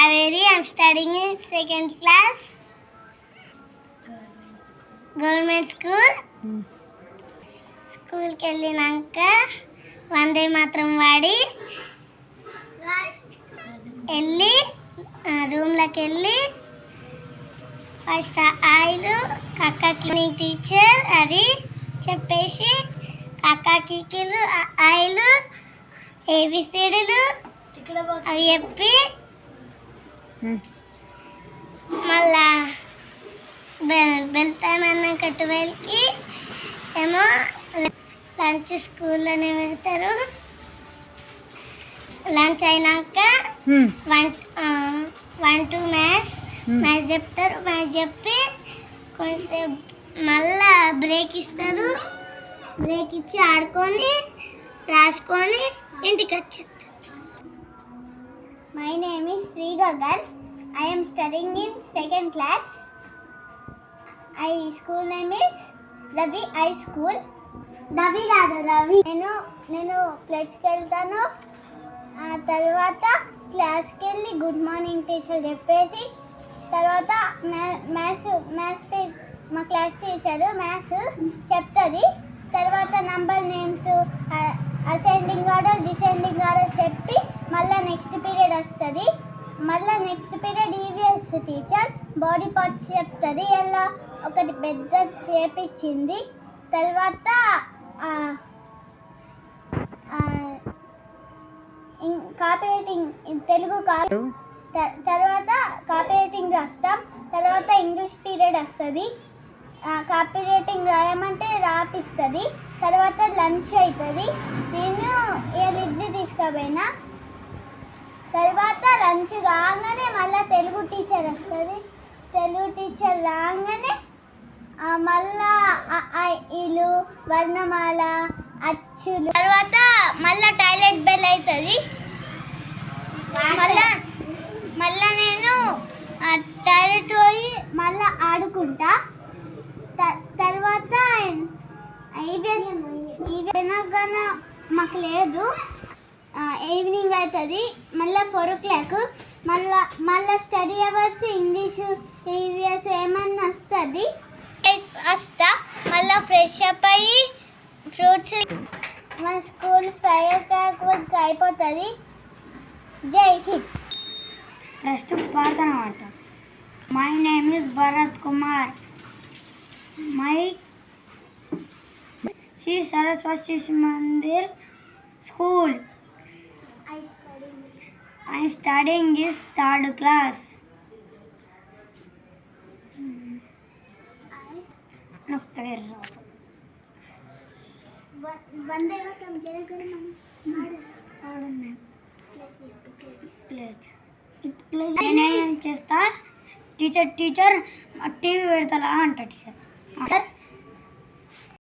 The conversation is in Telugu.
Kaveri. I'm studying in 2nd class. Government school. School ki vellinanka Vande Mataram vaadi elli room laki elli first ailu kakka cleaning teacher adi చెప్పేసి కాకా కీకీలు ఆయిలు ఏబిసిడీలు అవి చెప్పి మళ్ళా బెల్ టైం అన్నాక 12కి ఏమో లంచ్ స్కూల్లోనే పెడతారు. లంచ్ అయినాక 1 to మ్యాథ్స్ చెప్తారు. మ్యాథ్స్ చెప్పి కొంచెం మళ్ళా బ్రేక్ ఇస్తారు. బ్రేక్ ఇచ్చి ఆడుకొని రాసుకొని ఇంటికి వచ్చేస్తారు. My name is Shri Gagan. I am studying in 2nd class. School name is Ravi High School. Ravi. నేను ప్లేట్స్కి వెళ్తాను. ఆ తర్వాత క్లాస్కి వెళ్ళి గుడ్ మార్నింగ్ టీచర్ చెప్పేసి తర్వాత మ్యాథ్స్ మా క్లాస్ టీచరు మ్యాథ్స్ చెప్తుంది. తర్వాత number names ascending order descending order చెప్పి మళ్ళీ నెక్స్ట్ పీరియడ్ వస్తుంది. మళ్ళీ next period EVS teacher body parts చెప్తుంది. ఇలా ఒకటి పెద్ద చేపించింది. తర్వాత కాపీ రైటింగ్ తెలుగు తర్వాత కాపీ రైటింగ్ రాస్తాం. తర్వాత ఇంగ్లీష్ పీరియడ్ వస్తుంది. కాపీ రైటింగ్ రాయమంటే రాపిస్తుంది. తర్వాత లంచ్ అవుతుంది. నేను ఇడ్లీ తీసుకుపోయినా. తర్వాత లంచ్ కాగానే మళ్ళీ తెలుగు టీచర్ వస్తుంది. తెలుగు టీచర్ రాగానే మళ్ళా ఇలు వర్ణమాల అచ్చులు తర్వాత మళ్ళీ టాయిలెట్ బెల్ అవుతుంది. మళ్ళా నేను టాయిలెట్ పోయి మళ్ళీ ఆడుకుంటా. తర్వాత వినగాన మాకు లేదు. ఈవినింగ్ అవుతుంది. మళ్ళీ 4 o'clock మళ్ళీ స్టడీ అవర్స్ ఇంగ్లీషు ఈవీఎస్ ఏమన్నా వస్తా. మళ్ళీ ఫ్రెష్ అప్ అయ్యి ఫ్రూట్స్ మన స్కూల్ 5 o'clock వరకు అయిపోతుంది. జై హింద్. ఫస్ట్ ప్రార్థన వాడతా. My name is Bharat Kumar. My Shri Saraswati Shishu Mandir school. I studying is 3rd class. Vande Mataram Jana Gana Mana నేనేం చేస్తా టీచర్ టీవీ పెడతా అంట టీచర్